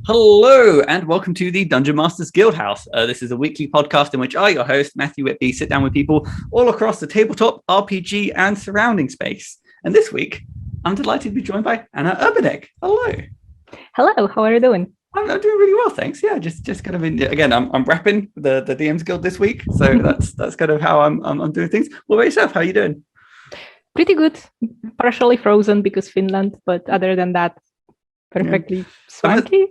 Hello, and welcome to the Dungeon Masters Guild House. This is a weekly podcast in which I, your host, Matthew Whitby, sit down with people all across the tabletop, RPG, and surrounding space. And this week, I'm delighted to be joined by Anna Urbanek. Hello. Hello, how are you doing? I'm doing really well, thanks. Yeah, just kind of again, I'm repping the DMsGuild this week, so that's kind of how I'm doing things. What about yourself? How are you doing? Pretty good. Partially frozen because Finland, but other than that, perfectly swanky.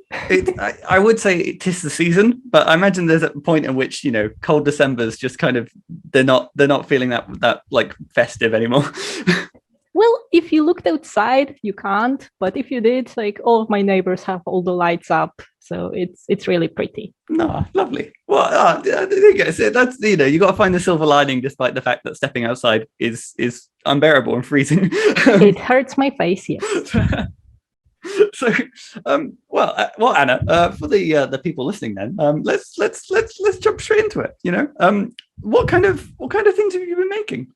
I would say it is the season, but I imagine there's a point in which cold December's just kind of they're not feeling that like festive anymore. Well, if you looked outside, you can't. But if you did, like all of my neighbors have all the lights up, so it's really pretty. No, lovely. Well, there you go. So that's you got to find the silver lining, despite the fact that stepping outside is unbearable and freezing. It hurts my face, yes. So, Anna, for the people listening, then let's jump straight into it. What kind of things have you been making?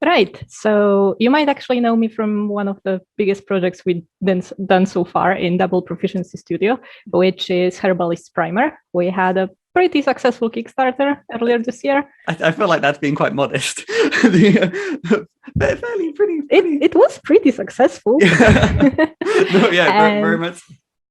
Right. So you might actually know me from one of the biggest projects we've done so far in Double Proficiency Studio, which is Herbalist Primer. We had a pretty successful Kickstarter earlier this year. I feel like that's being quite modest. Fairly pretty. It was pretty successful. Very much.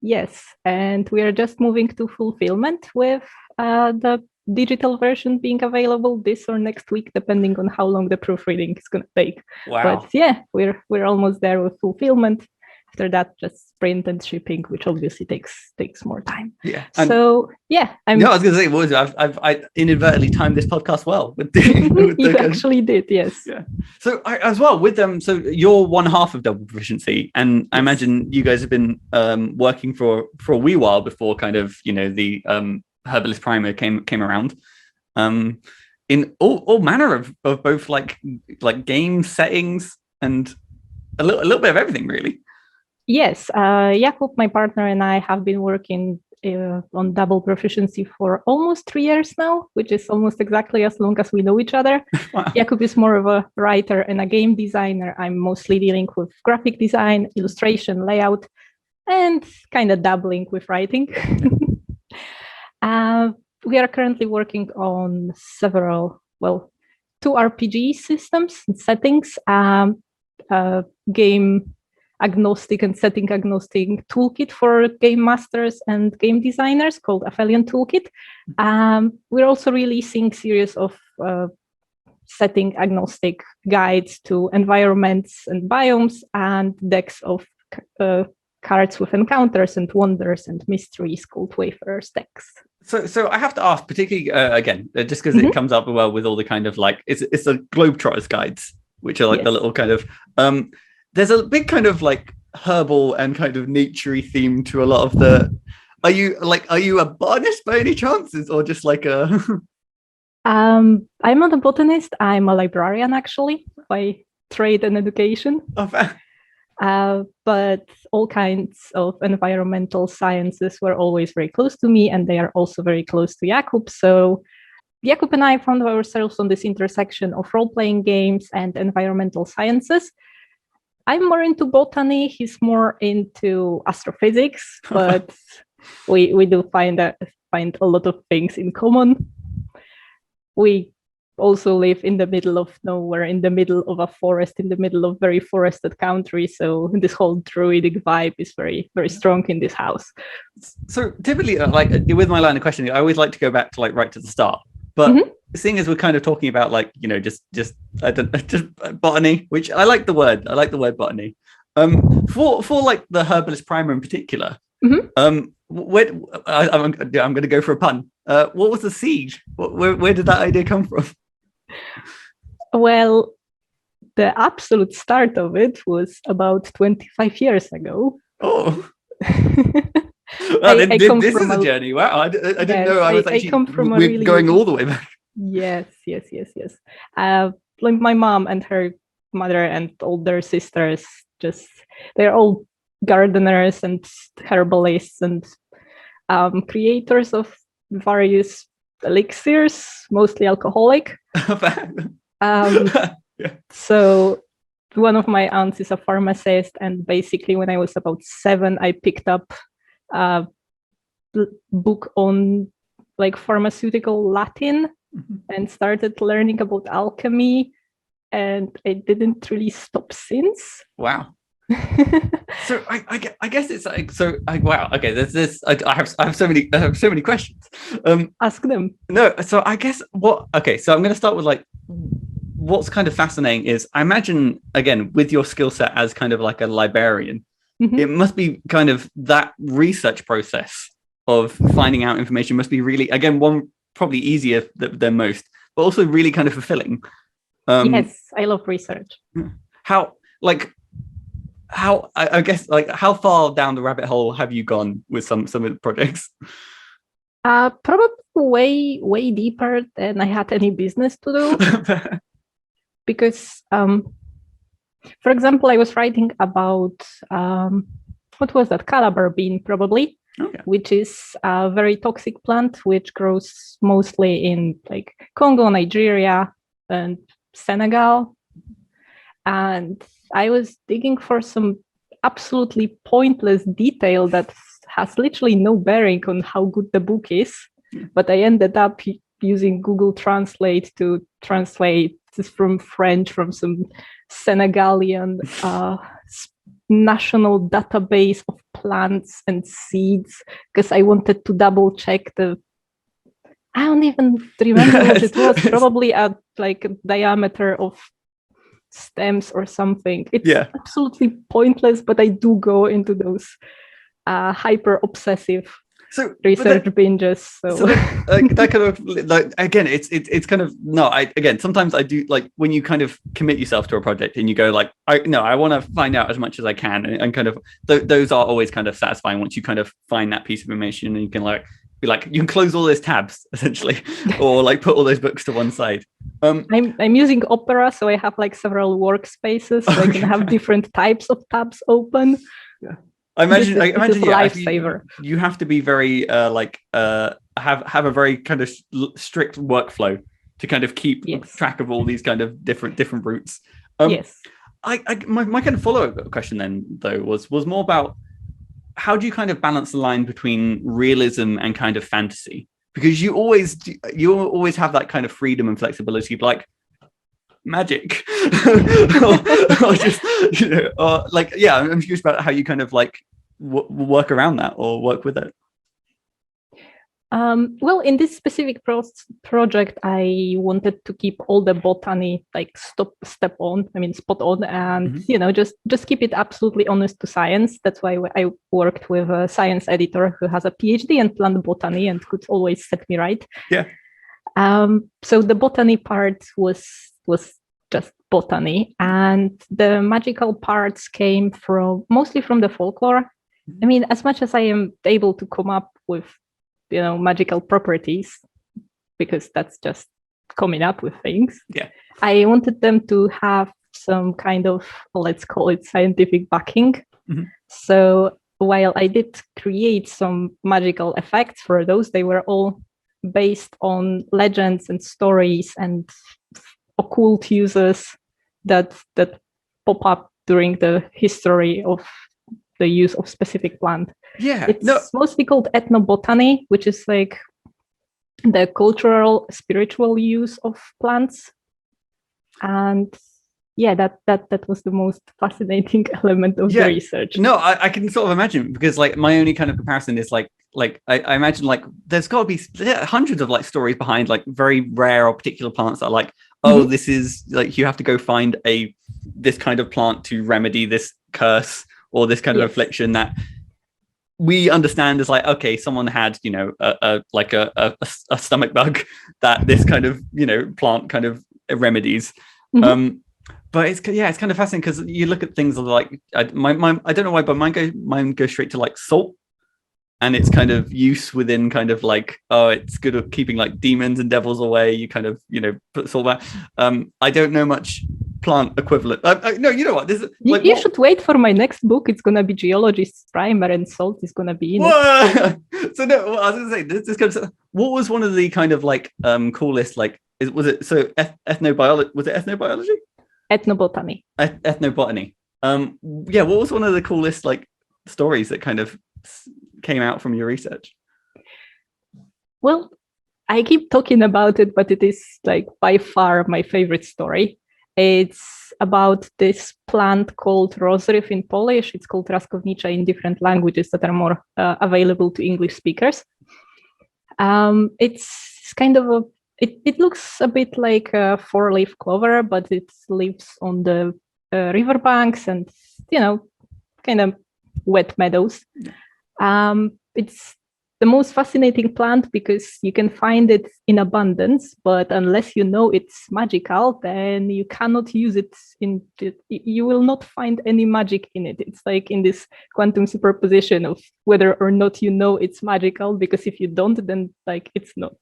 Yes, and we are just moving to fulfillment with the digital version being available this or next week, depending on how long the proofreading is going to take. Wow. But yeah, we're almost there with fulfillment. After that, just print and shipping, which obviously takes more time. Yeah. So yeah, I was going to say, I've inadvertently timed this podcast well. You actually did, yes. Yeah. So as well with them. So you're one half of Double Proficiency, and I imagine you guys have been working for a wee while before kind of the Herbalist Primer came around. In all manner of both like game settings and a little bit of everything, really. Yes, Jakub, my partner, and I have been working on Double Proficiency for almost 3 years now, which is almost exactly as long as we know each other. Wow. Jakub is more of a writer and a game designer. I'm mostly dealing with graphic design, illustration, layout, and kind of dabbling with writing. We are currently working on several, 2 RPG systems and settings, game agnostic and setting agnostic toolkit for game masters and game designers called Appellant Toolkit. We're also releasing series of setting agnostic guides to environments and biomes and decks of cards with encounters and wonders and mysteries called Wayfarer's decks. So I have to ask, particularly again, just because it comes up well with all the kind of like it's the Globetrotters guides, which are like the little kind of there's a big kind of like herbal and kind of naturey theme to a lot of the. Are you a botanist by any chances, or just like a? I'm not a botanist. I'm a librarian actually by trade and education. But all kinds of environmental sciences were always very close to me, and they are also very close to Jakub. So Jakub and I found ourselves on this intersection of role-playing games and environmental sciences. I'm more into botany, he's more into astrophysics, but we do find a lot of things in common. We also live in the middle of nowhere, in the middle of a forest, in the middle of very forested country. So this whole druidic vibe is very, very strong in this house. So typically, like with my line of questioning, I always like to go back to like right to the start. But seeing as we're kind of talking about like just botany, which I like the word. I like the word botany. For like the Herbalist Primer in particular. I'm going to go for a pun. What was the siege? Where did that idea come from? Well, the absolute start of it was about 25 years ago. Oh. This is a journey. Wow, I didn't know I was actually going all the way back. Yes. Like my mom and her mother and older sisters, they're all gardeners and herbalists and creators of various elixirs, mostly alcoholic. So one of my aunts is a pharmacist, and basically when I was about 7, I picked up a book on like pharmaceutical Latin and started learning about alchemy, and I didn't really stop since. Wow. So I guess it's like, so wow, okay, there's this, I have so many questions. Ask them. No, so I guess so I'm going to start with like, what's kind of fascinating is, I imagine, again, with your skill set as kind of like a librarian, it must be kind of that research process of finding out information must be really, again, one probably easier than most, but also really kind of fulfilling. Yes, I love research. I guess, like, how far down the rabbit hole have you gone with some of the projects? Probably way deeper than I had any business to do. Because, for example, I was writing about, what was that? Calabar bean, probably, which is a very toxic plant, which grows mostly in like Congo, Nigeria, and Senegal. And I was digging for some absolutely pointless detail that has literally no bearing on how good the book is. But I ended up using Google Translate to translate this from French from some Senegalian national database of plants and seeds, because I wanted to double check I don't even remember what it was, probably a diameter of stems or something. It's absolutely pointless, but I do go into those hyper obsessive research binges. So that kind of, like, again, it's kind of, sometimes I do, like, when you kind of commit yourself to a project and you go like, I want to find out as much as I can, and kind of those are always kind of satisfying once you kind of find that piece of information, and you can be like, you can close all those tabs essentially, or like put all those books to one side. I'm using Opera, so I have like several worksepaces, so I can have different types of tabs open. I imagine lifesaver. You have to be very have a very kind of strict workflow to kind of keep track of all these kind of different routes. Yes. My kind of follow-up question then, though, was more about, how do you kind of balance the line between realism and kind of fantasy? Because you always have that kind of freedom and flexibility, like magic, or just, I'm curious about how you kind of like work around that or work with it. Well, in this specific project, I wanted to keep all the botany like spot on, and just keep it absolutely honest to science. That's why I worked with a science editor who has a PhD in plant botany and could always set me right. Yeah. So the botany part was just botany, and the magical parts came mostly from the folklore. I mean, as much as I am able to come up with magical properties, because that's just coming up with things. Yeah. I wanted them to have some kind of, let's call it, scientific backing. So while I did create some magical effects for those, they were all based on legends and stories and occult uses that pop up during the history of the use of specific plant. Yeah, it's mostly called ethnobotany, which is like the cultural, spiritual use of plants. And that was the most fascinating element of the research. No, I can sort of imagine, because like my only kind of comparison is like I imagine like there's got to be hundreds of like stories behind like very rare or particular plants that are like, this is like, you have to go find this kind of plant to remedy this curse or this kind of affliction that we understand as like, okay, someone had, a stomach bug that this kind of, plant kind of remedies. But it's kind of fascinating, because you look at things like, I don't know why, but mine goes straight to like salt, and it's kind of use within kind of like, it's good at keeping like demons and devils away. You kind of, put salt back. I don't know much plant equivalent. No, you know what? This is, like, you should wait for my next book. It's gonna be Geologist's Primer, and salt is gonna be in it. So no, I was gonna say this kind of, what was one of the kind of like coolest, like, was it ethnobiology? Was it ethnobiology? Ethnobotany. Ethnobotany. What was one of the coolest like stories that kind of came out from your research? Well, I keep talking about it, but it is like by far my favorite story. It's about this plant called rozryw in Polish. It's called raskownicza in different languages that are more available to English speakers. It's kind of it looks a bit like a four-leaf clover, but it lives on the riverbanks and, kind of wet meadows. It's the most fascinating plant because you can find it in abundance, but unless you know it's magical, then you cannot use it. You will not find any magic in it. It's like in this quantum superposition of whether or not you know it's magical, because if you don't, then like it's not.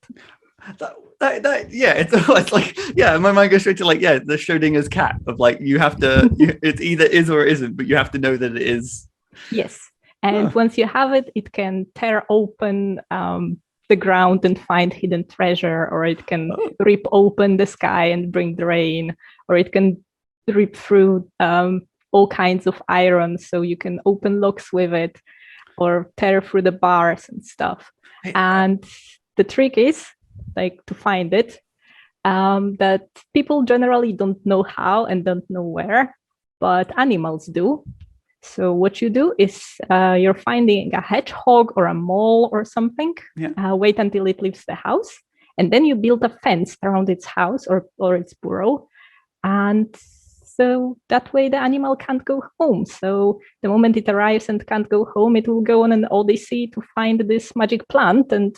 It's like, my mind goes straight to like, the Schrodinger's cat of like, you have to, it's either is or isn't, but you have to know that it is. Yes. And once you have it, it can tear open the ground and find hidden treasure, or it can rip open the sky and bring the rain, or it can rip through all kinds of iron, so you can open locks with it, or tear through the bars and stuff. And the trick is, like, to find it, that people generally don't know how and don't know where, but animals do. So what you do is you're finding a hedgehog or a mole or something, wait until it leaves the house, and then you build a fence around its house or its burrow. And so that way the animal can't go home. So the moment it arrives and can't go home, it will go on an odyssey to find this magic plant, and,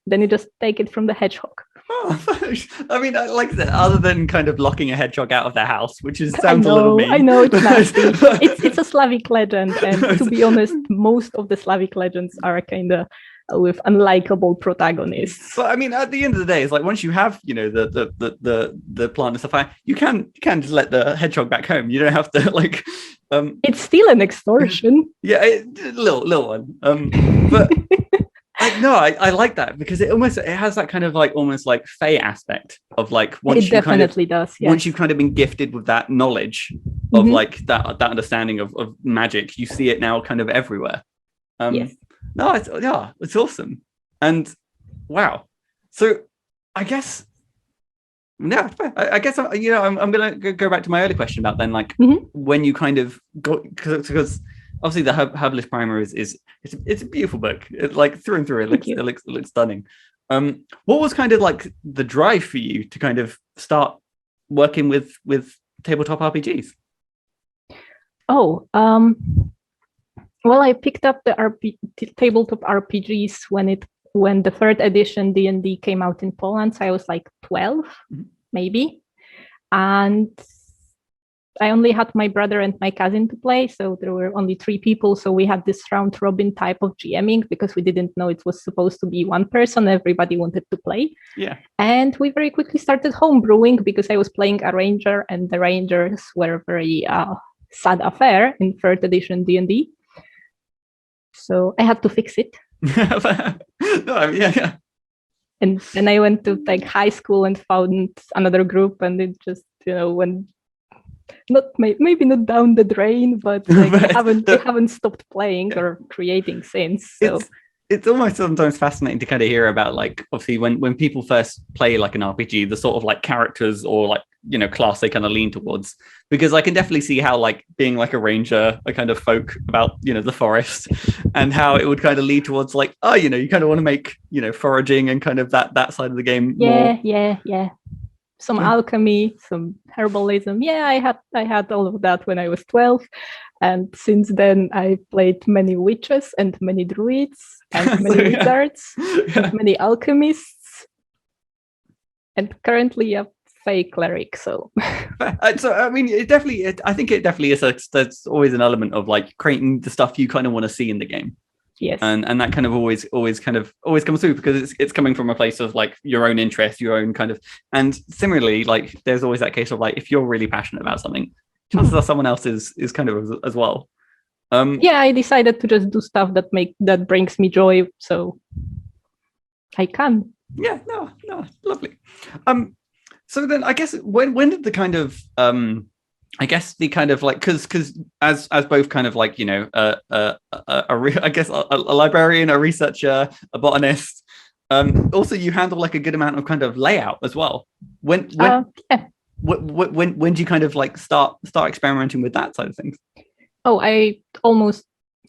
then you just take it from the hedgehog. I mean, I like that. Other than kind of locking a hedgehog out of their house, which sounds a little mean. I know, it's nasty. It's a Slavic legend, and to be honest, most of the Slavic legends are kind of with unlikable protagonists. But I mean, at the end of the day, it's like once you have, the plant and stuff, you can just let the hedgehog back home. You don't have to like. It's still an extortion. Little one. But. I like that because it has that kind of like almost like Fey aspect of like once once you've kind of been gifted with that knowledge of like that understanding of magic, you see it now kind of everywhere. It's awesome. And wow. So I guess I'm gonna go back to my early question about then like when you kind of got, because obviously the Herbalist Primer is it's a beautiful book. It's like through and through. It looks stunning. What was kind of like the drive for you to kind of start working with tabletop RPGs? Well, I picked up the tabletop RPGs when the third edition D&D came out in Poland. So I was like 12, maybe, and I only had my brother and my cousin to play, so there were only 3 people. So we had this round robin type of GMing because we didn't know it was supposed to be one person. Everybody wanted to play. Yeah. And we very quickly started homebrewing because I was playing a ranger, and the rangers were a very sad affair in 3rd edition D&D. So I had to fix it. And then I went to like high school and found another group, and it just, went maybe not down the drain, but like I haven't stopped playing or creating since. So it's almost sometimes fascinating to kind of hear about, like, obviously when people first play like an RPG, the sort of like characters or like, class they kind of lean towards, because I can definitely see how like being like a ranger, a kind of folk about, the forest, and how it would kind of lead towards like, you kind of want to make, foraging and kind of that side of the game more. Yeah. Some alchemy, some herbalism. I had all of that when I was 12. And since then, I played many witches and many druids and many wizards and many alchemists. And currently a Fey cleric. So I mean, I think it definitely is. There's always an element of like creating the stuff you kind of want to see in the game. Yes. And that kind of always comes through because it's coming from a place of like your own interest, your own kind of, and similarly, like there's always that case of like, if you're really passionate about something, chances are someone else is kind of as well. I decided to just do stuff that brings me joy, so I can. Yeah, no, lovely. So then I guess when did the kind of I guess the kind of like because as both kind of like I guess a librarian, a researcher, a botanist. Also, you handle like a good amount of kind of layout as well. Yeah. When do you kind of like start experimenting with that side of things? Oh, I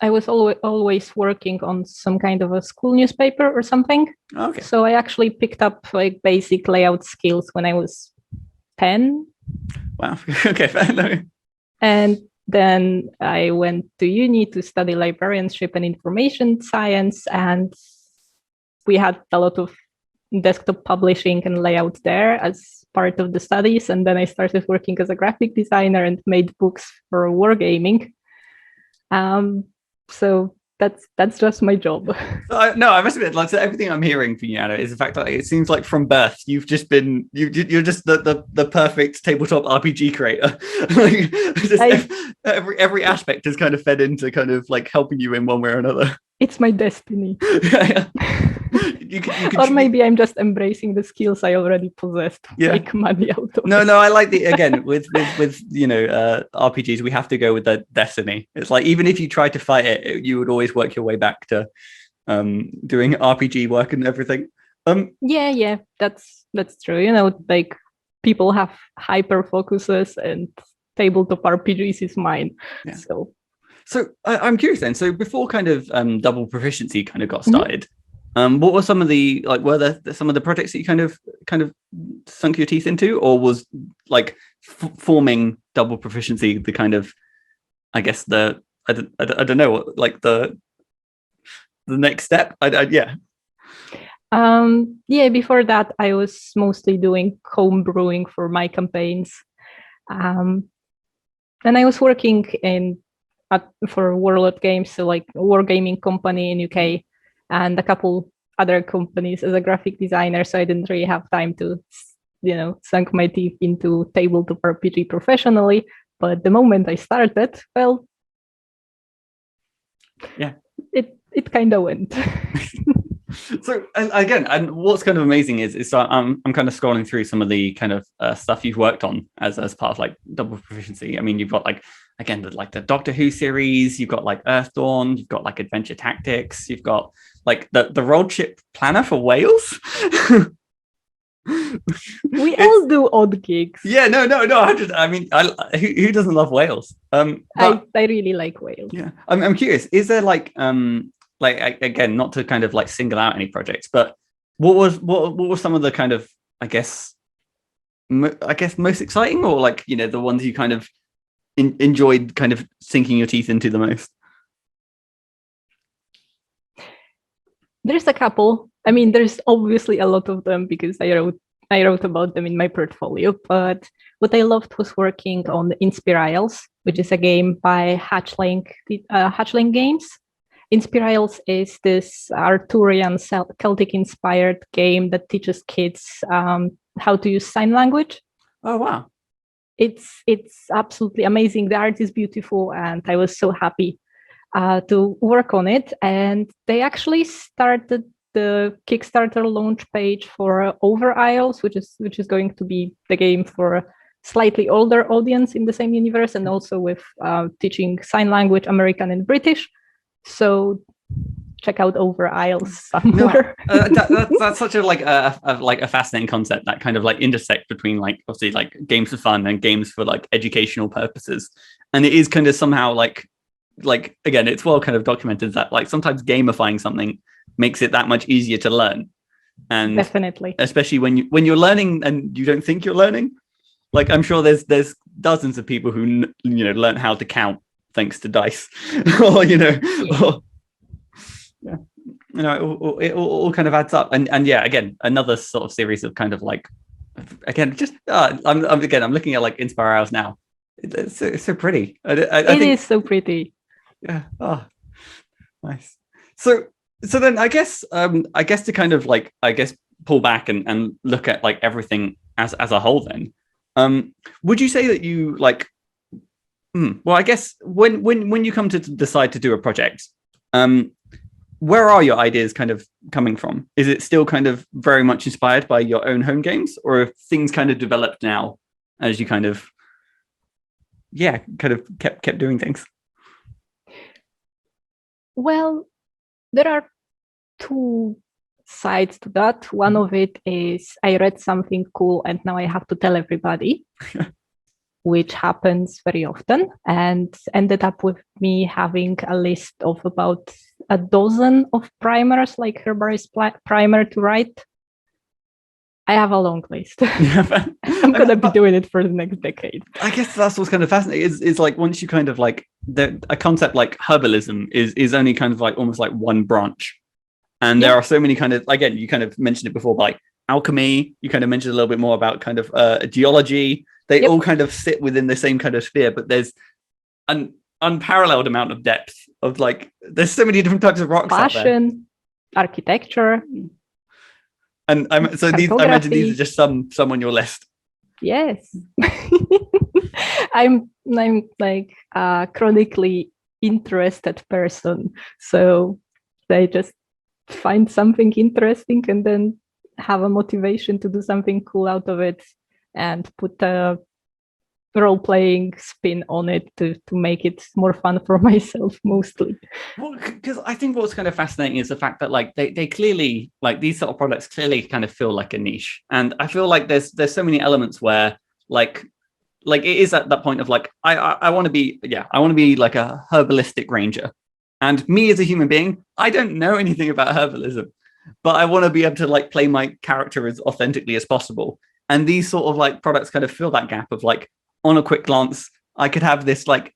was always working on some kind of a school newspaper or something. Okay. So I actually picked up like basic layout skills when I was 10. Wow. Okay, fair enough. And then I went to uni to study librarianship and information science, and we had a lot of desktop publishing and layout there as part of the studies. And then I started working as a graphic designer and made books for wargaming. So that's just my job. No, I must admit, like, so everything I'm hearing from you, Anna, is the fact that it seems like from birth you're just the perfect tabletop RPG creator. Like, every aspect has kind of fed into kind of like helping you in one way or another. It's my destiny. You could or maybe I'm just embracing the skills I already possessed to make money out of No, I like the, again, with RPGs, we have to go with the destiny. It's like, even if you try to fight it, you would always work your way back to doing RPG work and everything. Yeah, that's true. Like people have hyper focuses, and tabletop RPGs is mine. Yeah. So I'm curious then. So before kind of double proficiency kind of got started, what were some of the, like, were there some of the projects that you kind of sunk your teeth into, or was like forming double proficiency the kind of, I guess I don't know, like the next step? Before that I was mostly doing home brewing for my campaigns, and I was working for Warlord Games, so like a wargaming company in UK, and a couple other companies as a graphic designer. So I didn't really have time to, sunk my teeth into tabletop RPG professionally. But the moment I started, well, yeah, it kind of went. So again, and what's kind of amazing is I'm kind of scrolling through some of the kind of stuff you've worked on as part of like double proficiency. I mean, you've got like, again, the Doctor Who series, you've got like Earthdawn, you've got like Adventure Tactics, you've got like the road trip planner for Wales. We all do odd gigs. Yeah, no. Who doesn't love Wales? I really like Wales. Yeah, I'm curious. Is there like again, not to kind of like single out any projects, but what were some of the kind of, I guess most exciting, or like, the ones you kind of enjoyed kind of sinking your teeth into the most? There's a couple. I mean, there's obviously a lot of them because I wrote about them in my portfolio. But what I loved was working on Inspirials, which is a game by Hatchling Games. Inspirials is this Arthurian Celtic-inspired game that teaches kids how to use sign language. Oh, wow. It's absolutely amazing. The art is beautiful, and I was so happy to work on it. And they actually started the Kickstarter launch page for Over Isles, which is going to be the game for a slightly older audience in the same universe, and also with teaching sign language, American and British. So check out Over Isles somewhere. No, that's such a fascinating concept, that kind of like intersect between like obviously like games for fun and games for like educational purposes. And it is kind of somehow like again, it's well kind of documented that like sometimes gamifying something makes it that much easier to learn. And definitely, especially when you're learning and you don't think you're learning. Like, I'm sure there's dozens of people who learn how to count thanks to dice, or it all kind of adds up. And yeah, again, another sort of series of kind of like, again, just I'm looking at like Inspirials now. It's so pretty. I think, is so pretty. Yeah. Oh, nice. So then I guess to kind of like, pull back and look at like everything as a whole then, would you say that you like, well, I guess when you come to decide to do a project, where are your ideas kind of coming from? Is it still kind of very much inspired by your own home games, or have things kind of developed now as you kind of kind of kept doing things? Well, there are two sides to that. One of it is I read something cool and now I have to tell everybody, which happens very often, and ended up with me having a list of about a dozen of primers, like Herbalist Primer, to write. I have a long list. I'm going to be doing it for the next decade. I guess that's what's kind of fascinating is like once you kind of like a concept like herbalism is only kind of like almost like one branch. And there are so many kind of, again, you kind of mentioned it before, like alchemy, you kind of mentioned a little bit more about kind of geology. They all kind of sit within the same kind of sphere, but there's an unparalleled amount of depth of like, there's so many different types of rocks out there. Fashion, architecture. And I imagine these are just some on your list. Yes. I'm like a chronically interested person. So they just find something interesting and then have a motivation to do something cool out of it and put a role-playing spin on it to make it more fun for myself mostly. Well, because I think what's kind of fascinating is the fact that like they clearly, like these sort of products clearly kind of feel like a niche. And I feel like there's so many elements where like it is at that point of like I want to be like a herbalistic ranger. And me as a human being, I don't know anything about herbalism, but I want to be able to like play my character as authentically as possible. And these sort of like products kind of fill that gap of like, on a quick glance, I could have this like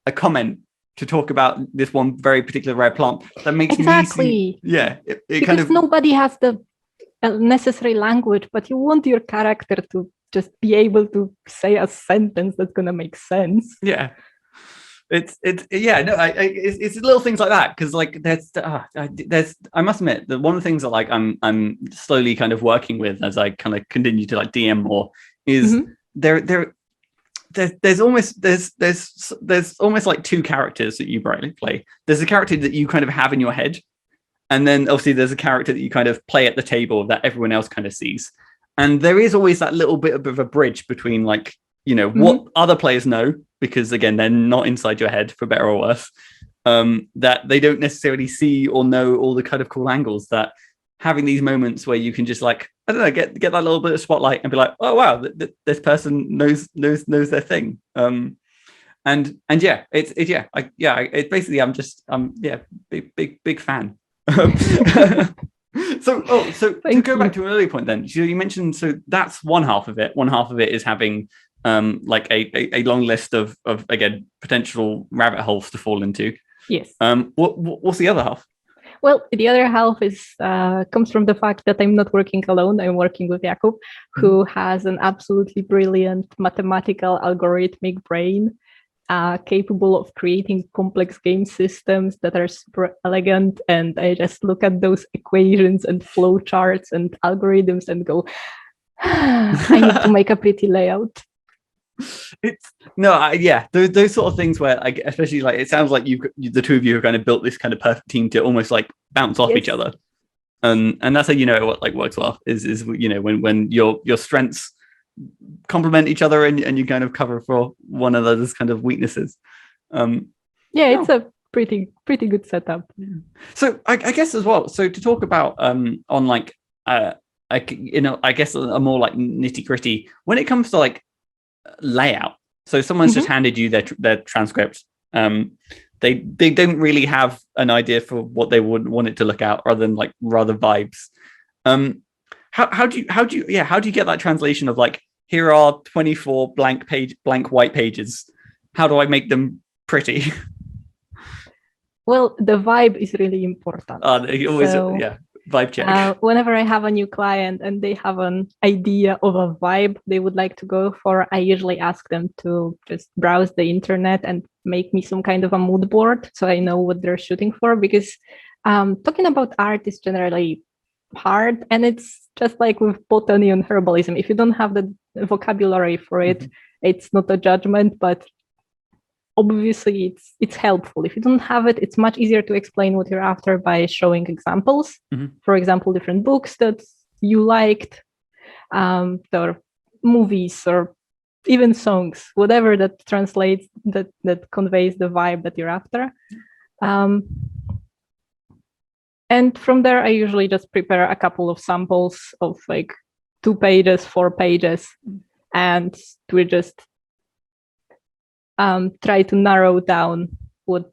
a comment to talk about this one very particular rare plant that makes me see, it because kind of nobody has the necessary language, but you want your character to just be able to say a sentence that's gonna make sense. Yeah. It's little things like that because like there's I must admit that one of the things that like I'm slowly kind of working with as I kind of continue to like DM more is there's almost like two characters that you play. There's a character that you kind of have in your head, and then obviously there's a character that you kind of play at the table that everyone else kind of sees. And there is always that little bit of a bridge between like, you know, what other players know, because again, they're not inside your head for better or worse, that they don't necessarily see or know all the kind of cool angles that having these moments where you can just like, I don't know, get that little bit of spotlight and be like, oh wow, this person knows their thing. And it's basically I'm big fan. So to go back to an earlier point then, so you mentioned, so that's one half of it. One half of it is having like a long list of again potential rabbit holes to fall into. Yes. What's the other half? Well, the other half is comes from the fact that I'm not working alone. I'm working with Jakub, who has an absolutely brilliant mathematical algorithmic brain, capable of creating complex game systems that are super elegant. And I just look at those equations and flow charts and algorithms and go, I need to make a pretty layout. Those sort of things where especially like it sounds like the two of you have kind of built this kind of perfect team to almost like bounce off each other, and that's how you know what like works well is you know when your strengths complement each other and you kind of cover for one another's kind of weaknesses. It's a pretty good setup. So I guess as well, so to talk about on like I guess a more like nitty-gritty when it comes to like layout. So someone's just handed you their transcript. They don't really have an idea for what they would want it to look out rather than like vibes. How do you get that translation of like, here are 24 blank white pages. How do I make them pretty? Well, the vibe is really important. Vibe check. Whenever I have a new client and they have an idea of a vibe they would like to go for, I usually ask them to just browse the internet and make me some kind of a mood board so I know what they're shooting for, because talking about art is generally hard, and it's just like with botany and herbalism. If you don't have the vocabulary for it, it's not a judgment, but obviously it's helpful. If you don't have it, it's much easier to explain what you're after by showing examples. For example, different books that you liked, or movies or even songs, whatever that translates, that conveys the vibe that you're after. And from there, I usually just prepare a couple of samples of like 2 pages, 4 pages, and we just try to narrow down what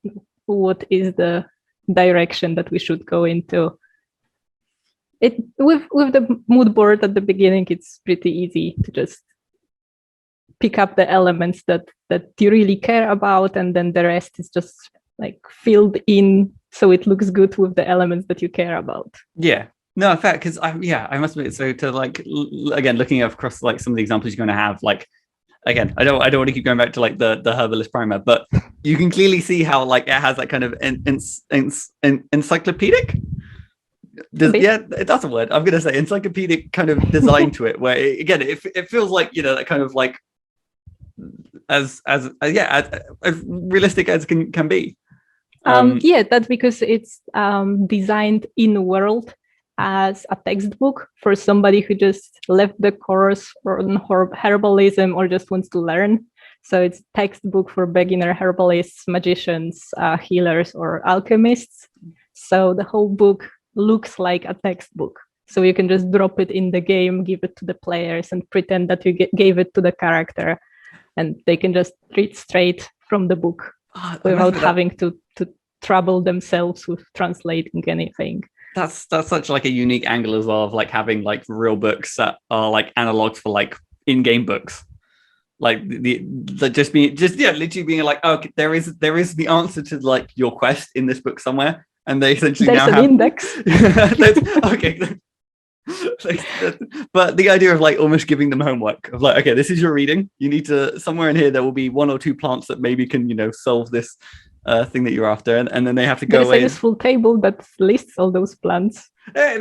is the direction that we should go into. With the mood board at the beginning, it's pretty easy to just pick up the elements that you really care about, and then the rest is just like filled in so it looks good with the elements that you care about. Yeah. No, in fact, because I must admit, so to like again looking across like some of the examples you're going to have, like again, I don't want to keep going back to like the Herbalist Primer, but you can clearly see how like it has that kind of encyclopedic. That's a word. I'm going to say encyclopedic kind of design to it, where it feels like, you know, that kind of like as realistic as can be. That's because it's designed in world as a textbook for somebody who just left the course on herbalism or just wants to learn. So it's textbook for beginner herbalists, magicians, healers, or alchemists. So the whole book looks like a textbook. So you can just drop it in the game, give it to the players, and pretend that you gave it to the character, and they can just read straight from the book without having to trouble themselves with translating anything. That's such like a unique angle as well, of like having like real books that are like analogs for like in-game books, like literally being like, okay, there is the answer to like your quest in this book somewhere, and they essentially there's now an index. Okay. But the idea of like almost giving them homework of like, okay, this is your reading, you need to, somewhere in here there will be 1 or 2 plants that maybe can, you know, solve this thing that you're after, and then they have to go away. There's a useful table that lists all those plants. I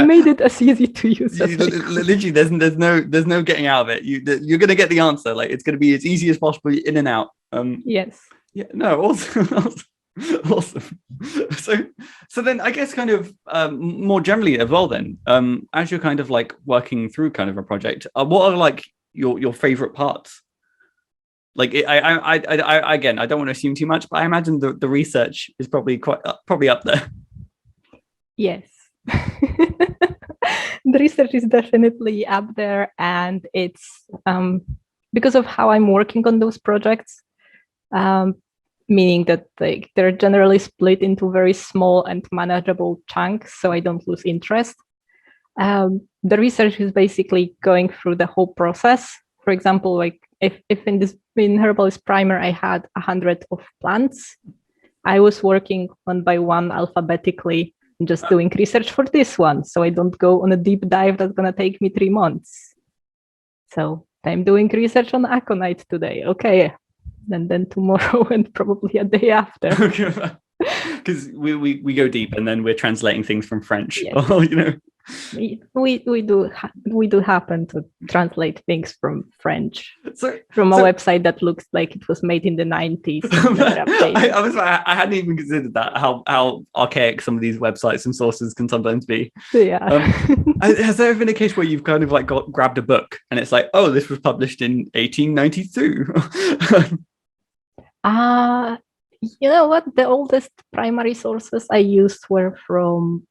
made it as easy to use. Literally, there's no getting out of it. You're gonna get the answer. Like, it's gonna be as easy as possible, in and out. Yes. Yeah. No. Awesome. Awesome. So then I guess kind of more generally as well. Then, as you're kind of like working through kind of a project, what are like your favorite parts? Like, I again, I don't want to assume too much, but I imagine the research is probably up there. Yes. The research is definitely up there, and it's because of how I'm working on those projects, meaning that like they're generally split into very small and manageable chunks, so I don't lose interest. The research is basically going through the whole process. For example, like if in Herbalist Primer I had 100 of plants, I was working one by one alphabetically, just doing research for this one, so I don't go on a deep dive that's gonna take me 3 months. So I'm doing research on aconite today, okay, and then tomorrow and probably a day after. Because we go deep, and then we're translating things from French. Yes. You know, we do happen to translate things from French, from a so, website that looks like it was made in the 90s. I hadn't even considered that, how archaic some of these websites and sources can sometimes be. Yeah. Has there ever been a case where you've kind of like grabbed a book and it's like, oh, this was published in 1892? You know what? The oldest primary sources I used were from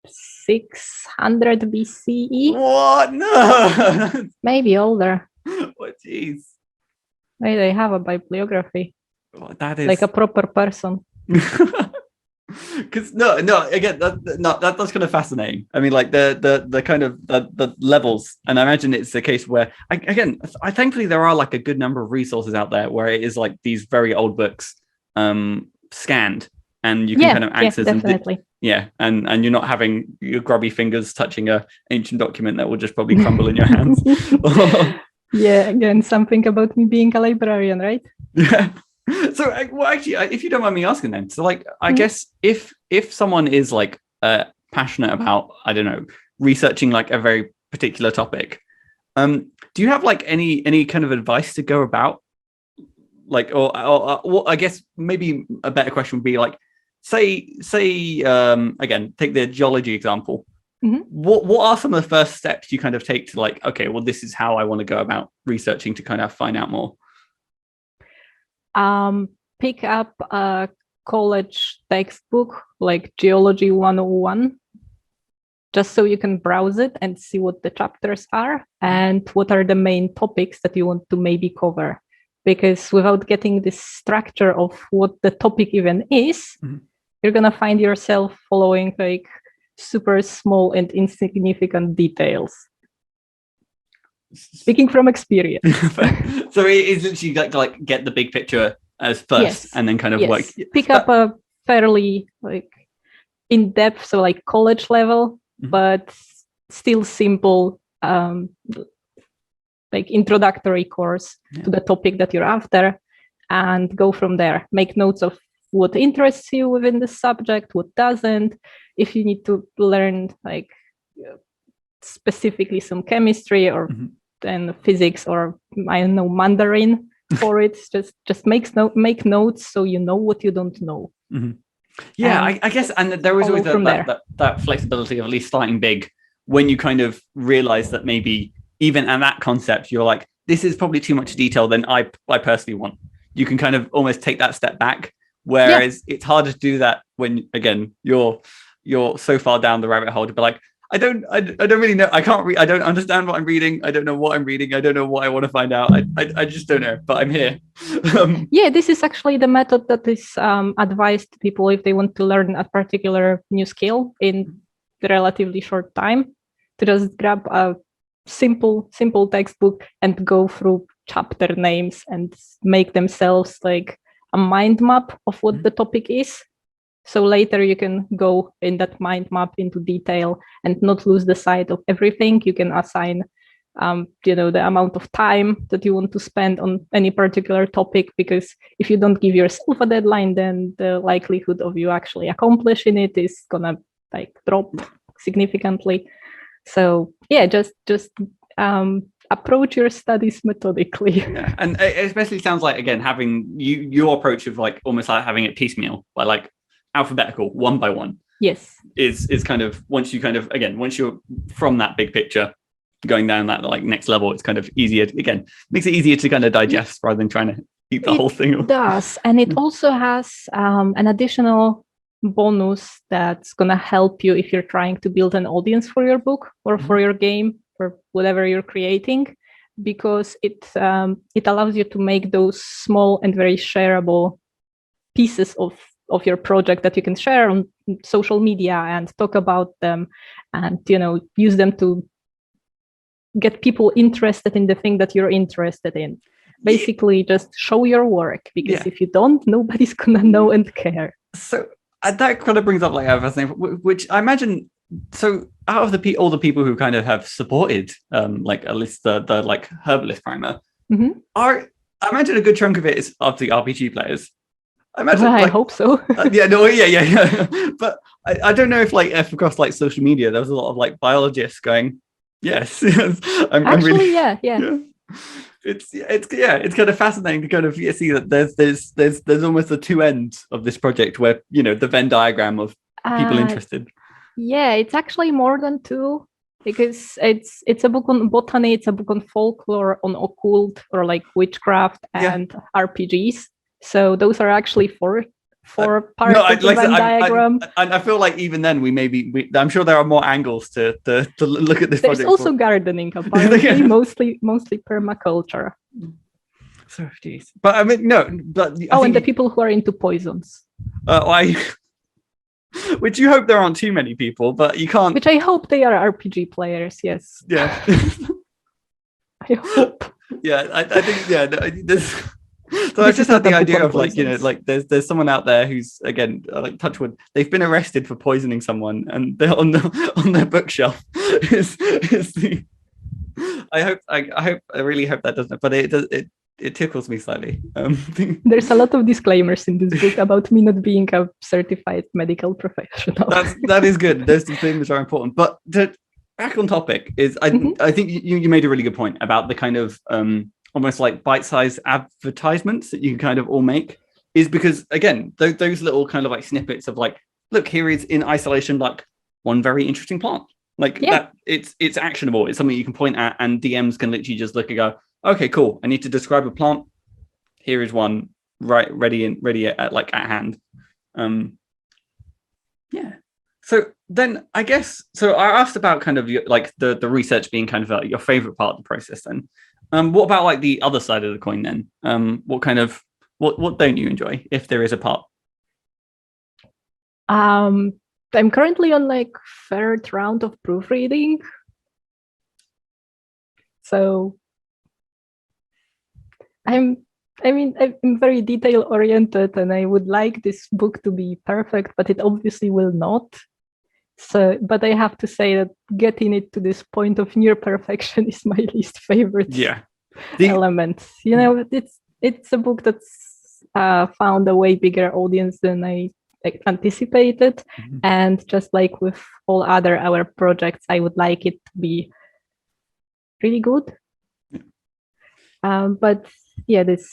600 BCE. What? No. Maybe older. Oh, jeez. Maybe they have a bibliography. Oh, that is like a proper person. Because again, that's kind of fascinating. I mean, like the kind of the levels, and I imagine it's a case where I thankfully there are like a good number of resources out there where it is like these very old books scanned, and you can kind of access them. And you're not having your grubby fingers touching a ancient document that will just probably crumble in your hands. Yeah, again, something about me being a librarian, right? Yeah. So, well, actually, if you don't mind me asking, then, so like, I guess if someone is like passionate about, I don't know, researching like a very particular topic, do you have like any kind of advice to go about, like, or I guess maybe a better question would be like, say again, take the geology example. What are some of the first steps you kind of take to like, okay, well, this is how I want to go about researching to kind of find out more? Pick up a college textbook like Geology 101, just so you can browse it and see what the chapters are and what are the main topics that you want to maybe cover. Because without getting this structure of what the topic even is, you're going to find yourself following like super small and insignificant details. Speaking from experience. So it is literally like get the big picture as first, and then kind of work. Pick up a fairly like in-depth, so like college level, but still simple like introductory course to the topic that you're after, and go from there. Make notes of what interests you within the subject, what doesn't. If you need to learn like specifically some chemistry or then physics or I don't know, Mandarin for it, just make notes so you know what you don't know. Yeah, I guess, and there was always that flexibility of at least starting big when you kind of realize that maybe even at that concept, you're like, this is probably too much detail than I personally want. You can kind of almost take that step back, whereas it's harder to do that when, again, you're so far down the rabbit hole to be like, I don't really know. I can't read. I don't understand what I'm reading. I don't know what I'm reading. I don't know what I want to find out. I just don't know, but I'm here. This is actually the method that is advised to people if they want to learn a particular new skill in relatively short time, to just grab a simple textbook and go through chapter names and make themselves like a mind map of what the topic is. So later you can go in that mind map into detail and not lose the sight of everything. You can assign, the amount of time that you want to spend on any particular topic, because if you don't give yourself a deadline, then the likelihood of you actually accomplishing it is gonna like drop significantly. So just approach your studies methodically. And it especially sounds like, again, having your approach of like almost like having it piecemeal, by like alphabetical, one by one, is kind of once you're from that big picture going down that like next level, it's kind of easier, again, makes it easier to kind of digest rather than trying to eat the whole thing. It does, and it also has an additional bonus that's going to help you if you're trying to build an audience for your book or for your game or whatever you're creating, because it allows you to make those small and very shareable pieces of your project that you can share on social media and talk about them, and use them to get people interested in the thing that you're interested in. Basically, just show your work, because if you don't, nobody's gonna know and care. So that kind of brings up like other thing, which I imagine. So out of all the people who kind of have supported, like at least the like Herbalist Primer, I imagine a good chunk of it is of the RPG players. I imagine. I hope so. But I don't know if across like social media there was a lot of like biologists going, yes. I'm really, yeah. It's kind of fascinating to kind of see that there's almost the two ends of this project where the Venn diagram of people interested. Yeah, it's actually more than two, because it's a book on botany, it's a book on folklore, on occult or like witchcraft and RPGs. So those are actually four parts of the Venn diagram. I feel like even then I'm sure there are more angles to look at this. There's also gardening, apparently, mostly permaculture. So geez, but I mean and the people who are into poisons. Which you hope there aren't too many people, but you can't. Which I hope they are RPG players. Yes. Yeah. I hope. Yeah, I think this. So I just had the idea of there's someone out there who's, again, like touch wood, they've been arrested for poisoning someone, and they're on their bookshelf I really hope that doesn't, but it tickles me slightly. There's a lot of disclaimers in this book about me not being a certified medical professional. That is good. Those disclaimers are important. But back on topic is, I think you made a really good point about the kind of almost like bite-sized advertisements that you can kind of all make, is because, again, those little kind of like snippets of like, look, here is in isolation like one very interesting plant. Like that, it's actionable. It's something you can point at, and DMs can literally just look and go, okay, cool. I need to describe a plant. Here is one ready at hand. Yeah. So then I guess, so I asked about kind of like the research being kind of your favorite part of the process then. What about like the other side of the coin then? What don't you enjoy, if there is a part? I'm currently on like third round of proofreading. So I'm very detail oriented, and I would like this book to be perfect, but it obviously will not. So, but I have to say that getting it to this point of near perfection is my least favorite element. You know, it's a book that's found a way bigger audience than I anticipated. Mm-hmm. And just like with all our projects, I would like it to be really good. But yeah, this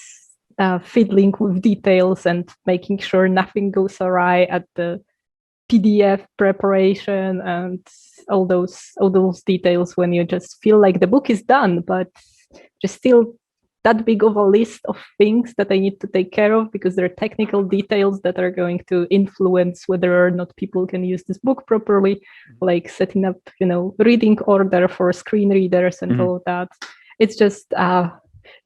fiddling with details and making sure nothing goes awry at the PDF preparation and all those details when you just feel like the book is done, but just still that big of a list of things that I need to take care of because there are technical details that are going to influence whether or not people can use this book properly, like setting up, reading order for screen readers and all of that. It's just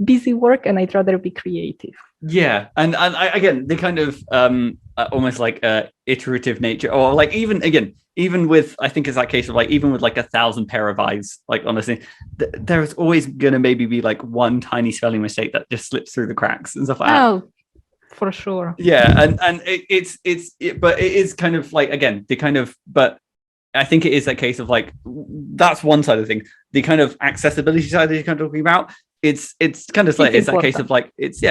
busy work, and I'd rather be creative. Yeah, and I, again, the kind of almost like iterative nature, or like even with, I think it's that case of like even with like 1,000 pair of eyes, like honestly, there's always gonna maybe be like one tiny spelling mistake that just slips through the cracks and stuff like that. Oh, for sure. Yeah, and but it is kind of like, again, the kind of, but I think it is that case of like, that's one side of the thing. The kind of accessibility side that you're kind of talking about, it's kind of like, it's that case of like, it's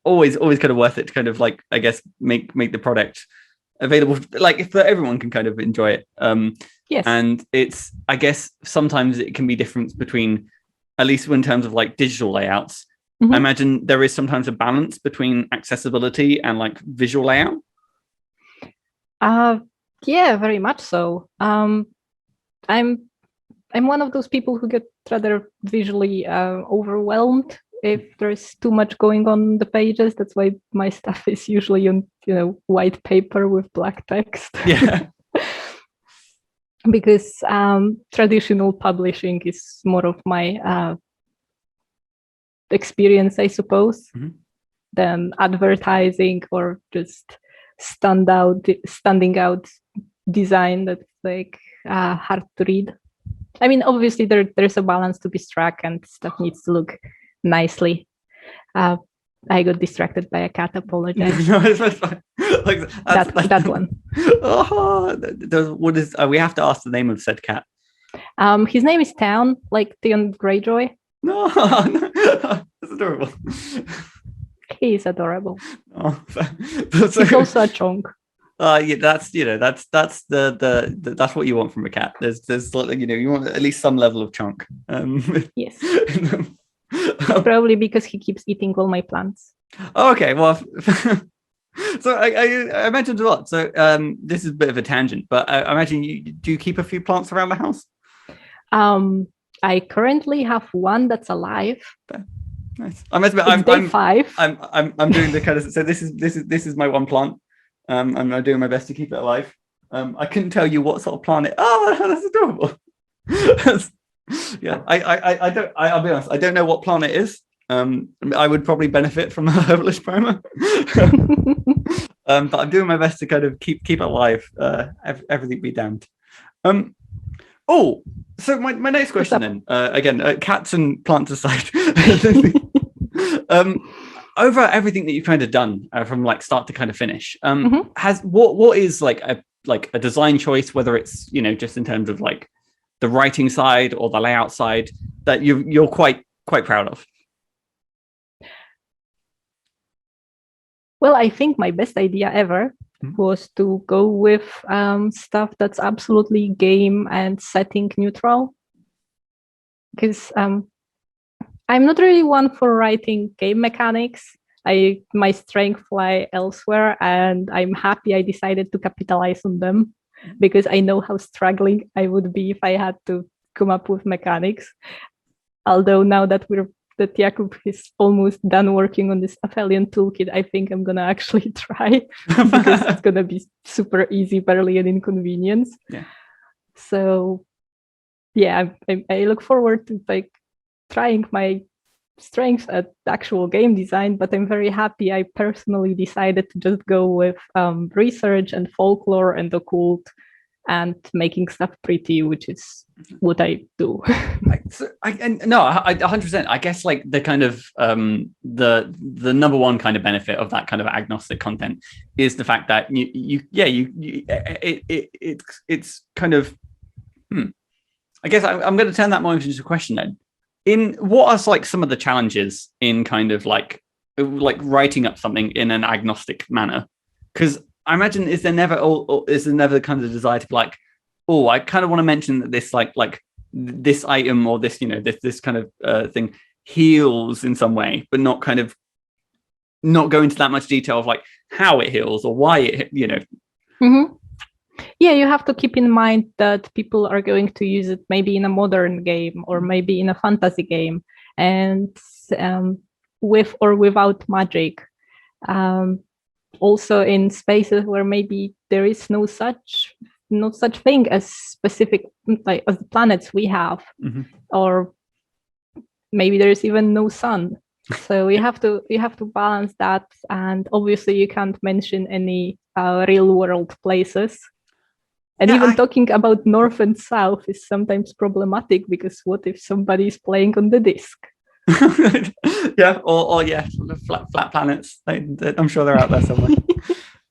always kind of worth it to kind of like, I guess, make the product available, like for everyone can kind of enjoy it. Yes. And it's, I guess sometimes it can be different between, at least in terms of like digital layouts. Mm-hmm. I imagine there is sometimes a balance between accessibility and like visual layout. Yeah, very much so. I'm one of those people who get rather visually overwhelmed if there's too much going on the pages. That's why my stuff is usually on, white paper with black text. Yeah. Because traditional publishing is more of my experience, I suppose, mm-hmm. than advertising or just standing out design that's like hard to read. I mean, obviously there's a balance to be struck, and stuff needs to look nicely. I got distracted by a cat. Apologize. No, it's fine. Like that one. Oh, what is? We have to ask the name of said cat. His name is Town, like Theon Greyjoy. No, that's adorable. He is adorable. Oh, he's also a chunk. Yeah, that's the that's what you want from a cat. There's you want at least some level of chunk. Yes. Probably because he keeps eating all my plants. Oh, okay, well, so I mentioned a lot. So this is a bit of a tangent, but I imagine do you keep a few plants around the house? I currently have one that's alive. Nice. I'm day 5. I'm doing the kind of, so this is my one plant. I'm doing my best to keep it alive. I couldn't tell you what sort of plant it. Oh, that's adorable. Yeah, I'll be honest, I don't know what plant it is. I would probably benefit from a Herbalist Primer. But I'm doing my best to kind of keep it alive. Everything be damned. So my next question then, again, cats and plants aside, over everything that you've kind of done from like start to kind of finish, mm-hmm. has what is like a design choice, whether it's just in terms of like the writing side or the layout side, that you're quite proud of? Well, I think my best idea ever was to go with stuff that's absolutely game and setting neutral. Because I'm not really one for writing game mechanics. My strengths lie elsewhere, and I'm happy I decided to capitalize on them. because I know how struggling I would be if I had to come up with mechanics. Although now that Jakub is almost done working on this Appellant Toolkit, I think I'm gonna actually try because it's gonna be super easy, barely an inconvenience. Yeah. So yeah, I look forward to like trying my strengths at actual game design, but I'm very happy I personally decided to just go with research and folklore and occult and making stuff pretty, which is what I do. No, I 100%. I guess like the kind of the number one kind of benefit of that kind of agnostic content is the fact that it's kind of. I guess I'm going to turn that more into a question then. In what are like some of the challenges in kind of like writing up something in an agnostic manner? Because I imagine is there never kind of desire to be like, oh, I kind of want to mention that this like this item or this this kind of thing heals in some way, but not go into that much detail of like how it heals or why it Mm-hmm. Yeah, you have to keep in mind that people are going to use it maybe in a modern game or maybe in a fantasy game, and with or without magic. Also in spaces where maybe there is no such thing as specific like as the planets we have, or maybe there is even no sun. So you have to balance that, and obviously you can't mention any real world places. And even talking about north and south is sometimes problematic, because what if somebody is playing on the disc? Yeah, or flat planets. I'm sure they're out there somewhere.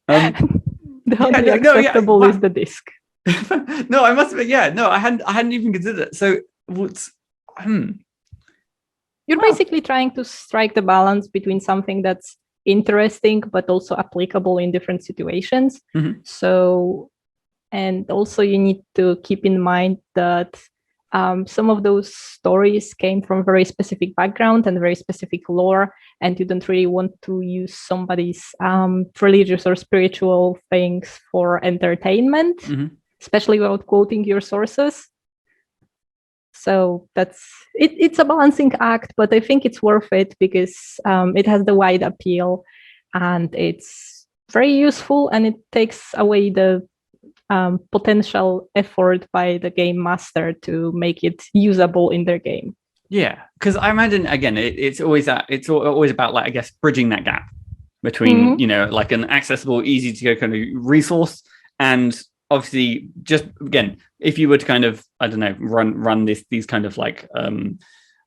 The only acceptable is the disc. No, I must admit, I hadn't even considered it. So what's You're basically trying to strike the balance between something that's interesting but also applicable in different situations. So, and also you need to keep in mind that some of those stories came from very specific background and very specific lore, and you don't really want to use somebody's religious or spiritual things for entertainment, especially without quoting your sources. So it's a balancing act, but I think it's worth it because it has the wide appeal and it's very useful, and it takes away the potential effort by the game master to make it usable in their game. Yeah, because I imagine again, it's always about like I guess bridging that gap between like an accessible, easy to go kind of resource, and obviously just again, if you were to kind of run these kind of like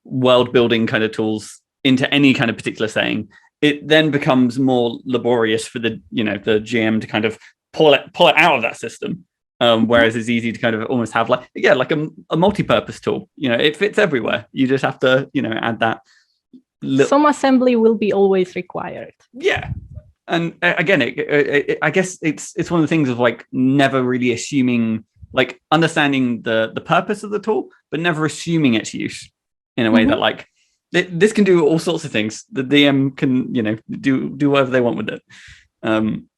world building kind of tools into any kind of particular setting, it then becomes more laborious for the the GM to kind of pull it out of that system. Whereas it's easy to kind of almost have like a multi-purpose tool. It fits everywhere. You just have to add that. Some assembly will be always required. Yeah, and again, I guess it's one of the things of like never really assuming, like understanding the purpose of the tool, but never assuming its use in a way that like this can do all sorts of things. The DM can do whatever they want with it.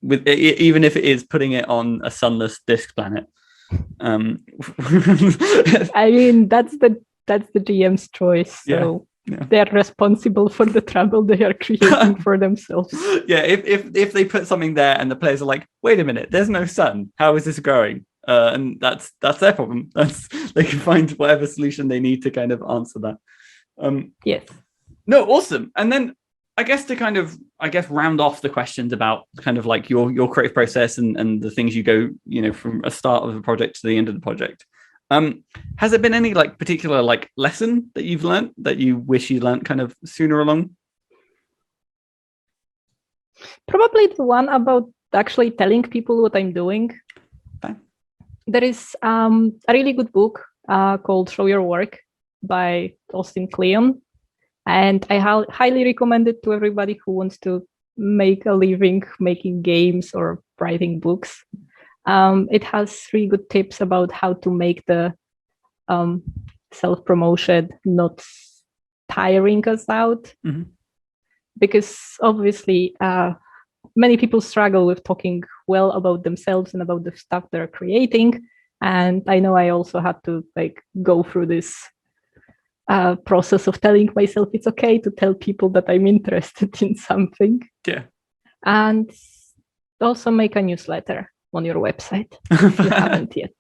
With it, even if it is putting it on a sunless disk planet. I mean, that's the GM's choice. So they're responsible for the trouble they are creating for themselves. Yeah, if they put something there and the players are like, wait a minute, there's no sun. How is this growing? And that's their problem. They can find whatever solution they need to kind of answer that. Yes. No, awesome. And then I guess to kind of round off the questions about kind of like your creative process and the things you go from a start of the project to the end of the project. Has there been any like particular like lesson that you've learned that you wish you learned kind of sooner along? Probably the one about actually telling people what I'm doing. Okay. There is a really good book called Show Your Work by Austin Kleon. And I highly recommend it to everybody who wants to make a living making games or writing books. It has 3 good tips about how to make the self-promotion not tiring us out. Because obviously many people struggle with talking well about themselves and about the stuff they're creating. And I know I also had to go through this process of telling myself it's okay to tell people that I'm interested in something. Yeah. And also make a newsletter on your website if you haven't yet.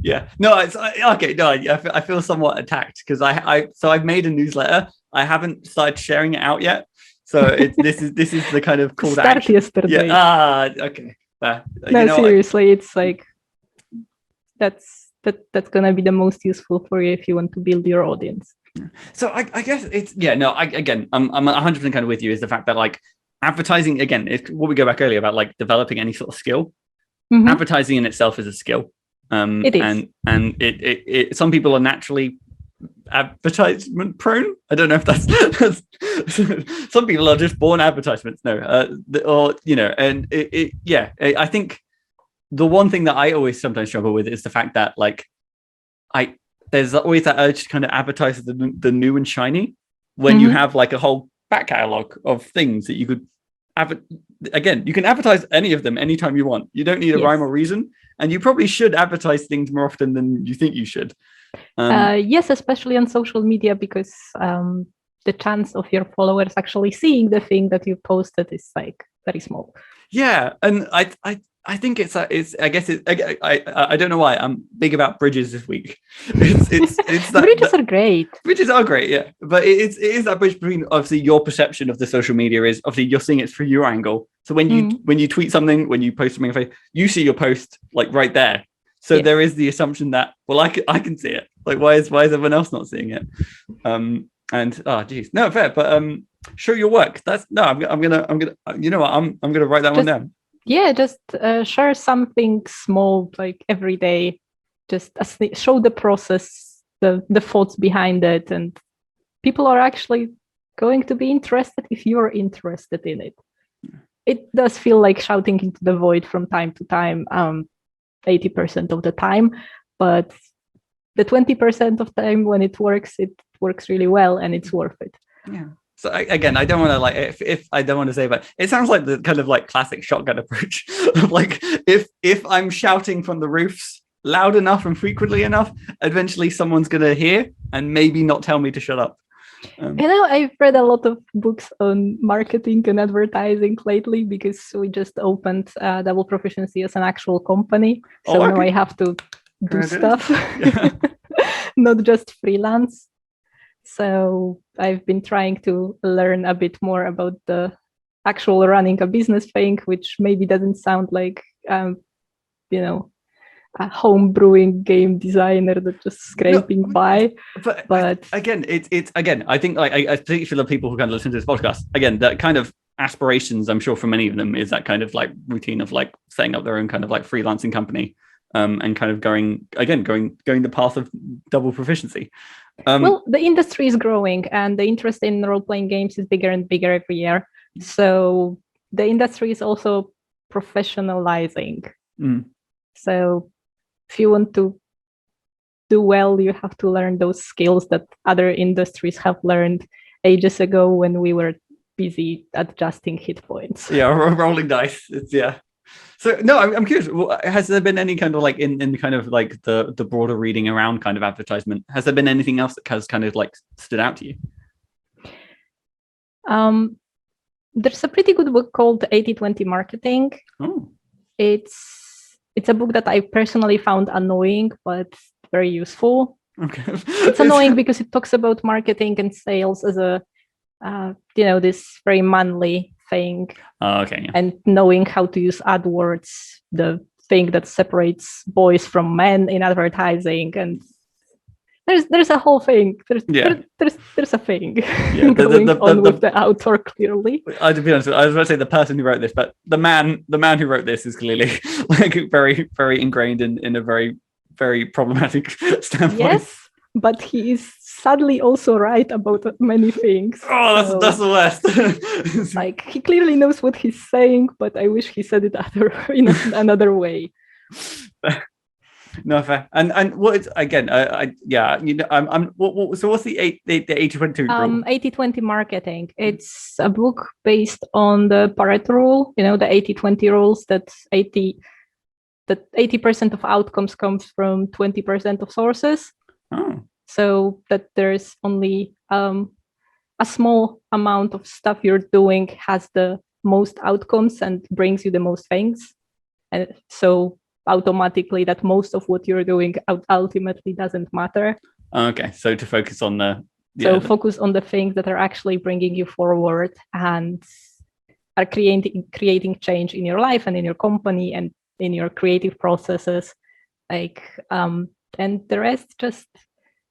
Yeah. No, it's okay. No, I feel somewhat attacked because I've made a newsletter. I haven't started sharing it out yet. So this is the kind of call to action. Yesterday. Yeah. Okay. No, seriously, it's that's gonna be the most useful for you if you want to build your audience. So I guess it's I'm 100% kind of with you, is the fact that advertising, again, it's what we go back earlier about developing any sort of skill. Mm-hmm. Advertising in itself is a skill. It is. And it some people are naturally advertisement prone. I don't know if that's some people are just born advertisements. No, I think the one thing that I always sometimes struggle with is the fact that there's always that urge to kind of advertise the new and shiny when you have a whole back catalog of things that you could again, you can advertise any of them anytime you want. You don't need a rhyme or reason, and you probably should advertise things more often than you think you should. Yes, especially on social media, because the chance of your followers actually seeing the thing that you posted is very small. Yeah, and I think I don't know why I'm big about bridges this week. It's that, bridges are great. Bridges are great, yeah. But it is that bridge between obviously your perception of the social media is obviously you're seeing it through your angle. So when you tweet something, when you post something, you see your post right there. So there is the assumption that I can see it. Why is everyone else not seeing it? Fair. But show your work. I'm gonna write that one down. Yeah, just share something small every day. Just show the process, the thoughts behind it, and people are actually going to be interested if you're interested in it. It does feel like shouting into the void from time to time, 80% of the time, but the 20% of time when it works really well, and it's worth it. Yeah. So I don't want to if I don't want to say, but it sounds like the kind of classic shotgun approach of if I'm shouting from the roofs loud enough and frequently enough, eventually someone's going to hear and maybe not tell me to shut up. I've read a lot of books on marketing and advertising lately because we just opened Double Proficiency as an actual company. So now I have to do stuff, not just freelance. So I've been trying to learn a bit more about the actual running a business thing, which maybe doesn't sound like, a home brewing game designer that's just scraping by. But again, it's I think I particularly for the people who kind of listen to this podcast, again, that kind of aspirations, I'm sure for many of them, is that kind of routine of setting up their own kind of freelancing company. And kind of going the path of double proficiency. The industry is growing, and the interest in role-playing games is bigger and bigger every year. So the industry is also professionalizing. So if you want to do well, you have to learn those skills that other industries have learned ages ago when we were busy adjusting hit points. Yeah, rolling dice. So no, I'm curious. Has there been any kind of in kind of the broader reading around kind of advertisement? Has there been anything else that has kind of stood out to you? There's a pretty good book called 80/20 Marketing. Oh, it's a book that I personally found annoying, but very useful. Okay, it's annoying because it talks about marketing and sales as a this very manly thing. Okay. Yeah. And knowing how to use AdWords, the thing that separates boys from men in advertising, and there's a whole thing. There's a thing going on with the author clearly. To be honest, I was about to say the person who wrote this, but the man who wrote this is clearly very, very ingrained in a very, very problematic standpoint. Yes, but he is sadly also right about many things. Oh, that's the worst. He clearly knows what he's saying, but I wish he said it in another way. No fair. And what is again? So what's the 80-20 rule? 80-20 marketing. It's a book based on the Pareto rule. The 80-20 rules that 80% of outcomes comes from 20% of sources. Oh. So that there's only a small amount of stuff you're doing has the most outcomes and brings you the most things. And so automatically that most of what you're doing ultimately doesn't matter. Okay, so to focus on focus on the things that are actually bringing you forward and are creating change in your life and in your company and in your creative processes, and the rest just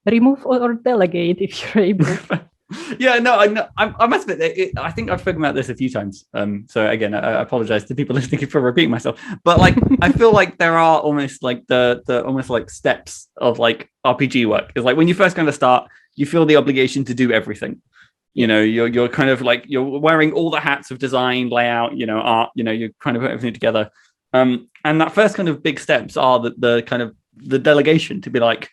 remove or delegate if you're able. Yeah, no, I must admit, I think I've spoken about this a few times. So again, I apologize to people listening for repeating myself. But like, I feel like there are almost like the almost like steps of like RPG work. It's like when you first kind of start, you feel the obligation to do everything. You're kind of like you're wearing all the hats of design, layout, art. You kind of put everything together. And that first kind of big steps are the kind of the delegation to be like,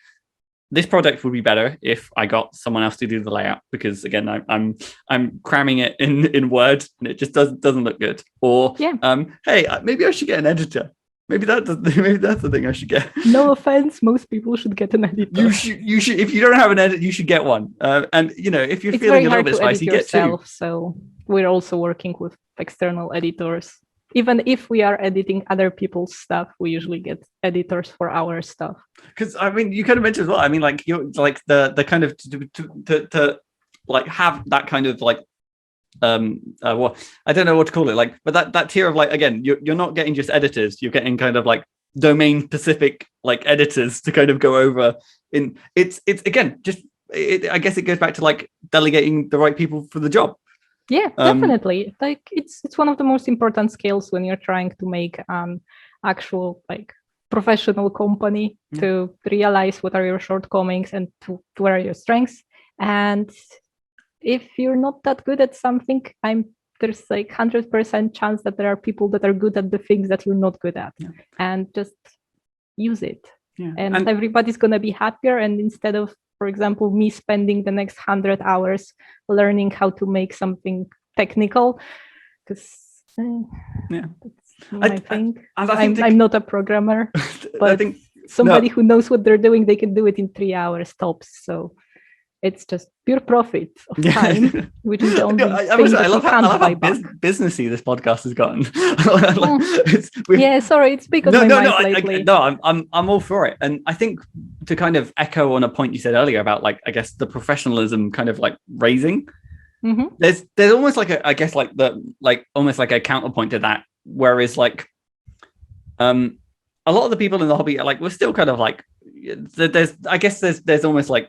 this project would be better if I got someone else to do the layout, because again, I'm cramming it in Word and it just doesn't look good. Or hey, maybe I should get an editor. Maybe that's the thing I should get. No offense, most people should get an editor. You should if you don't have an edit, you should get one. And if you're feeling a little bit spicy, get two. So we're also working with external editors. Even if we are editing other people's stuff, we usually get editors for our stuff. Because I mean, you kind of mentioned as well. I mean, like you're like the kind of to like have that kind of like well, I don't know what to call it, like, but that tier of like, again, you're not getting just editors, you're getting kind of like domain specific like editors to kind of go over in it's again just I guess it goes back to like delegating the right people for the job. Yeah, definitely. Like it's one of the most important skills when you're trying to make an actual like professional company, to realize what are your shortcomings and where are your strengths. And if you're not that good at something, there's like 100% chance that there are people that are good at the things that you're not good at, and just use it. Yeah. And everybody's gonna be happier. And instead of, for example, me spending the next 100 hours learning how to make something technical, because that's my thing. I'm not a programmer, but somebody who knows what they're doing, they can do it in 3 hours tops. So it's just pure profit of time, which is the only thing that you can't buy back. Businessy this podcast has gotten. Sorry, it's because lately. I'm all for it, and I think to kind of echo on a point you said earlier about like I guess the professionalism kind of like raising. Mm-hmm. There's almost like almost like a counterpoint to that, whereas like a lot of the people in the hobby are like we're still kind of like there's almost like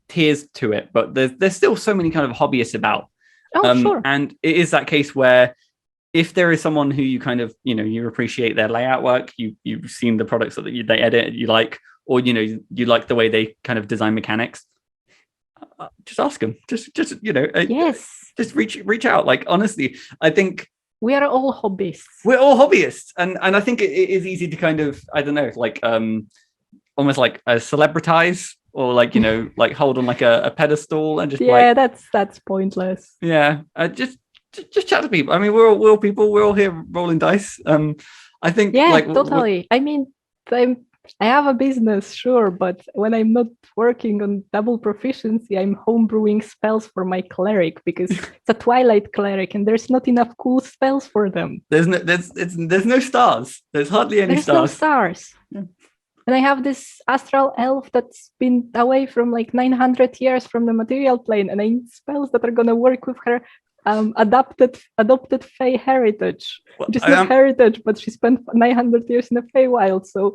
tiers to it, but there's still so many kind of hobbyists about. Sure. And it is that case where if there is someone who you kind of you appreciate their layout work, you've seen the products that they edit, you like, or you like the way they kind of design mechanics, just ask them. Just yes, just reach out. Like honestly, I think we are all hobbyists. We're all hobbyists, and I think it is easy to kind of I don't know, like almost like celebritize. Or like like hold on like a pedestal and just that's pointless. Yeah, just chat to people. I mean, we're all people. We're all here rolling dice. I think totally. I mean, I have a business, sure, but when I'm not working on double proficiency, I'm homebrewing spells for my cleric because it's a Twilight cleric, and there's not enough cool spells for them. There's no stars. There's hardly any stars. No stars. Yeah. And I have this astral elf that's been away from like 900 years from the material plane, and I need spells that are going to work with her adopted Fey heritage. Which is not heritage, but she spent 900 years in the Feywild, so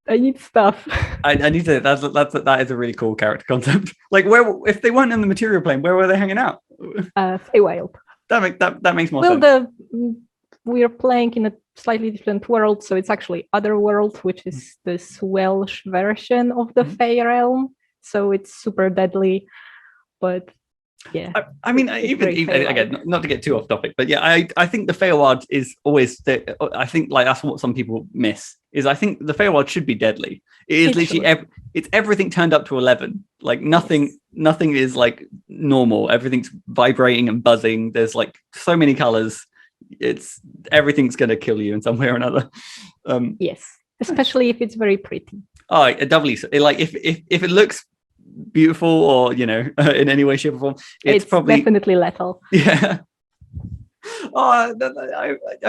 I need stuff. I need to. That is a really cool character concept. Like, if they weren't in the material plane, where were they hanging out? Feywild. That makes more sense. We're playing in a slightly different world, so it's actually Otherworld, which is this Welsh version of the Fey realm. So it's super deadly, but yeah. I mean, even again, not to get too off topic, but yeah, I think the Feywild is always. I think like that's what some people miss is I think the Feywild should be deadly. It is literally it's everything turned up to 11. Like nothing is like normal. Everything's vibrating and buzzing. There's like so many colors. Everything's going to kill you in some way or another. Yes, especially if it's very pretty. Oh, doubly so. Like if it looks beautiful or in any way, shape, or form, it's probably definitely lethal. Yeah. I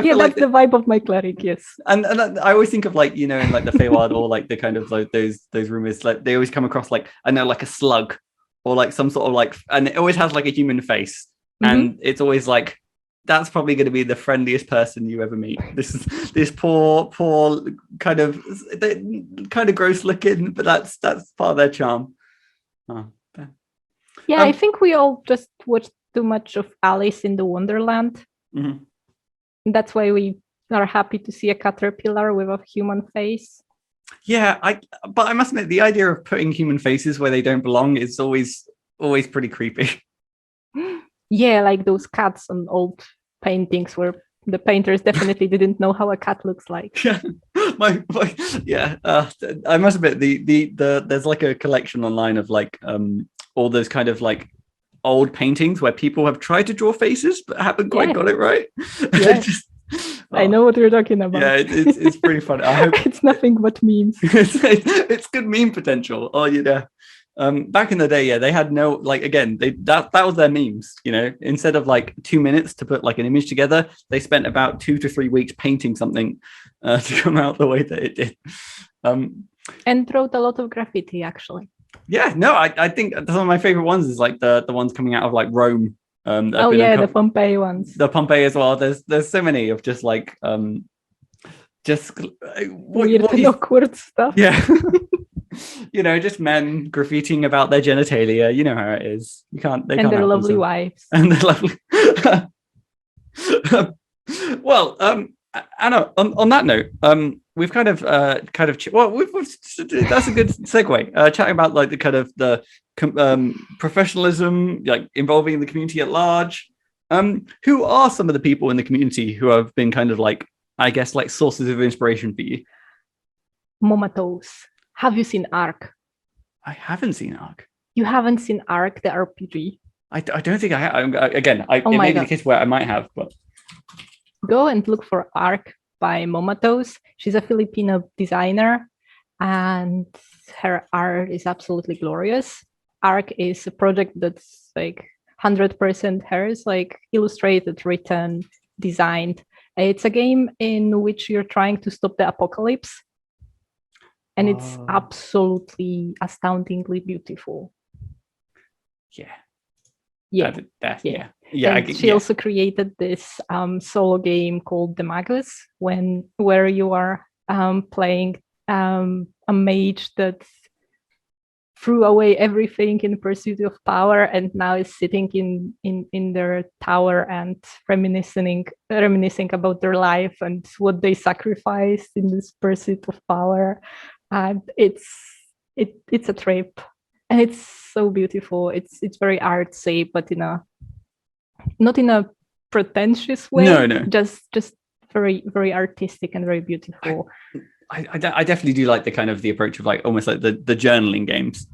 feel that's the vibe of my cleric. Yes, and I always think of like in like the Feywild or like the kind of like those rumors, like they always come across like I know like a slug or like some sort of like, and it always has like a human face, and it's always like that's probably going to be the friendliest person you ever meet. This poor kind of gross looking, but that's part of their charm. Yeah, I think we all just watched too much of Alice in the Wonderland. That's why we are happy to see a caterpillar with a human face. Yeah, but I must admit, the idea of putting human faces where they don't belong is always pretty creepy. Yeah, like those cats on old paintings where the painters definitely didn't know how a cat looks like. Yeah, I must admit, the there's like a collection online of like all those kind of like old paintings where people have tried to draw faces but haven't quite got it right. Yeah. I know what you're talking about. Yeah, it's pretty fun. I hope it's nothing but memes. It's good meme potential. Oh, back in the day, they had no like again that was their memes. Instead of like 2 minutes to put like an image together, they spent about 2 to 3 weeks painting something to come out the way that it did. And wrote a lot of graffiti actually. Yeah, no, I think some of my favorite ones is like the ones coming out of like Rome. The Pompeii ones. The Pompeii as well. There's so many of just like weird and awkward stuff. Yeah. Just men graffitiing about their genitalia. You know how it is. And their lovely wives. And they're lovely. Well, Anna, on that note, we've kind of that's a good segue. Chatting about like the kind of the professionalism, like involving the community at large. Who are some of the people in the community who have been kind of like, I guess, like sources of inspiration for you? Momatoes. Have you seen Ark? I haven't seen Ark. You haven't seen Ark, the RPG? I don't think I have. Again, it may be the case where I might have, but go and look for Ark by Momatoes. She's a Filipino designer, and her art is absolutely glorious. Ark is a project that's like 100% hers, like illustrated, written, designed. It's a game in which you're trying to stop the apocalypse. And it's absolutely astoundingly beautiful. Yeah. She also created this solo game called The Magus, where you are playing a mage that threw away everything in pursuit of power and now is sitting in their tower and reminiscing about their life and what they sacrificed in this pursuit of power. And it's a trip, and it's so beautiful. It's very artsy, but not in a pretentious way. No. Just very, very artistic and very beautiful. I definitely do like the kind of the approach of like almost like the journaling games.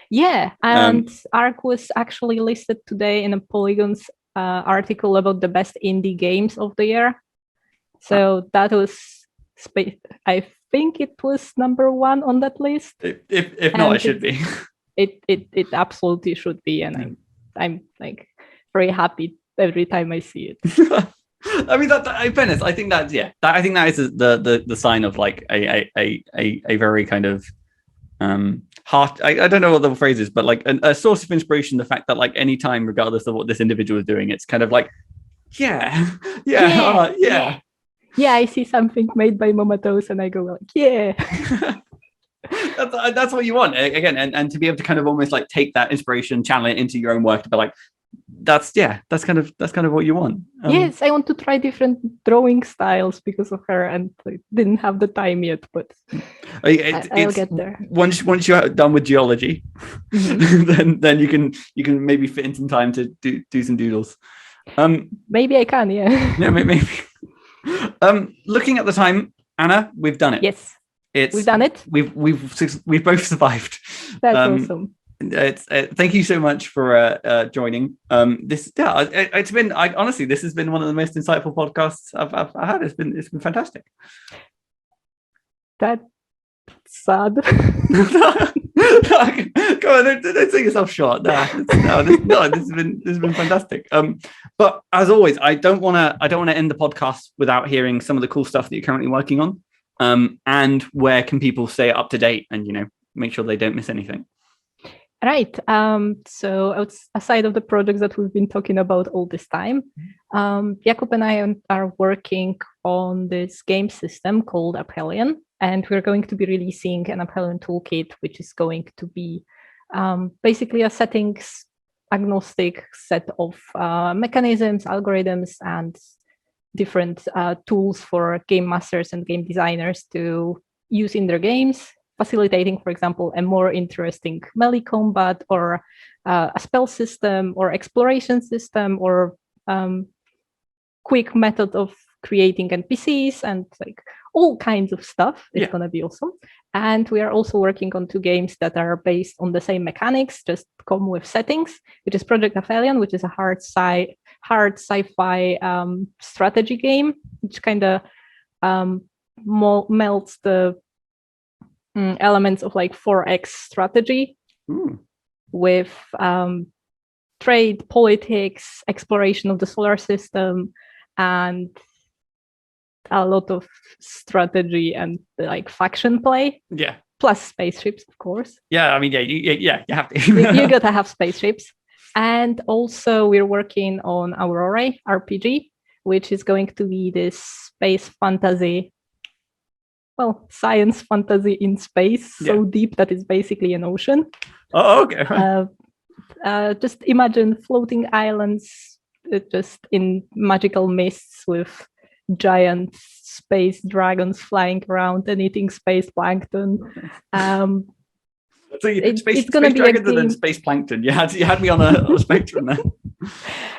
Yeah, and Ark was actually listed today in a Polygon's article about the best indie games of the year. So that was I think it was number 1 on that list. If not, it should be. It absolutely should be, and I'm like very happy every time I see it. I mean, in fairness, I think that's I think that is the sign of like a very kind of heart. I don't know what the phrase is, but like a source of inspiration. The fact that like any time, regardless of what this individual is doing, it's kind of like yeah. I see something made by Momatoes and I go like, yeah. That's what you want again, and to be able to kind of almost like take that inspiration, channel it into your own work, to be like, that's kind of what you want. Yes, I want to try different drawing styles because of her, and I didn't have the time yet, but I'll get there. Once you're done with geology, then you can maybe fit in some time to do some doodles. Maybe I can, yeah. Yeah, maybe. Looking at the time, Anna, we've done it. Yes. we've done it. We've both survived. That's awesome. It's thank you so much for joining. It's been honestly, this has been one of the most insightful podcasts I've had. It's been fantastic. That's sad. Go on, don't take yourself short. This has been fantastic. But as always, I don't want to end the podcast without hearing some of the cool stuff that you're currently working on. And where can people stay up to date and make sure they don't miss anything. Right. So aside of the projects that we've been talking about all this time, Jakub and I are working on this game system called Appellant, and we're going to be releasing an Appellant Toolkit, which is going to be basically a settings agnostic set of mechanisms, algorithms, and different tools for game masters and game designers to use in their games, facilitating, for example, a more interesting melee combat or a spell system or exploration system or quick method of creating NPCs and like all kinds of stuff. It's going to be awesome. And we are also working on 2 games that are based on the same mechanics, just come with settings, which is Project Appellant, which is a hard sci-fi strategy game, which kind of melts the elements of like 4X strategy with trade, politics, exploration of the solar system, and a lot of strategy and like faction play. Yeah. Plus spaceships, of course. Yeah, I mean, you have to. You gotta have spaceships. And also we're working on Aurora RPG, which is going to be this space fantasy, science fantasy in space, so deep that it's basically an ocean. Oh, okay. Just imagine floating islands just in magical mists with giant space dragons flying around and eating space plankton. So it's going to be dragons and then space plankton. You had me on a spectrum there.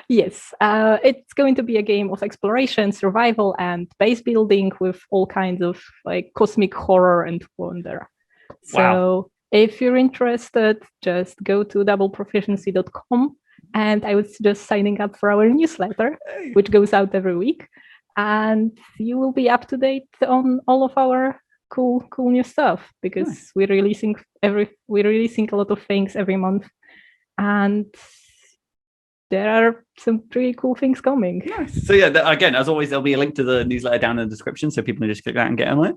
Yes, it's going to be a game of exploration, survival, and base building with all kinds of like cosmic horror and wonder. Wow. So if you're interested, just go to doubleproficiency.com, and I would suggest signing up for our newsletter, which goes out every week, and you will be up to date on all of our cool new stuff, because we're releasing a lot of things every month, and there are some pretty cool things coming. Nice. So again, as always, there'll be a link to the newsletter down in the description, so people can just click that and get on it.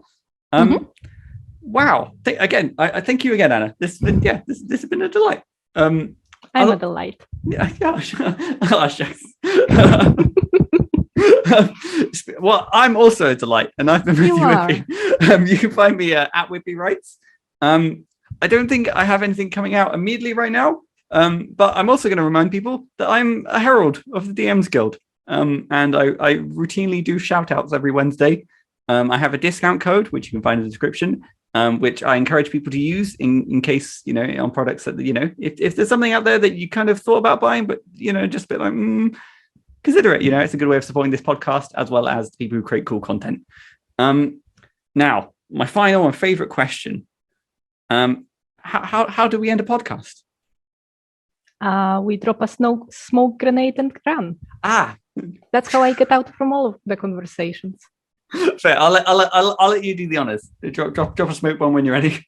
Wow. I thank you again, Anna. This has been a delight. I'm a delight. Yeah. Oh, shucks. Well, I'm also a delight, and I've been really Whitby. You can find me at Whitby Writes. I don't think I have anything coming out immediately right now, but I'm also going to remind people that I'm a herald of the DMsGuild, and I routinely do shout outs every Wednesday. I have a discount code, which you can find in the description, which I encourage people to use in case, on products that, if there's something out there that you kind of thought about buying, but, just a bit like, consider it. It's a good way of supporting this podcast as well as the people who create cool content. Now, my final and favorite question. How do we end a podcast? We drop a smoke grenade and run. That's how I get out from all of the conversations. Fair. I'll let you do the honors. Drop a smoke bomb when you're ready.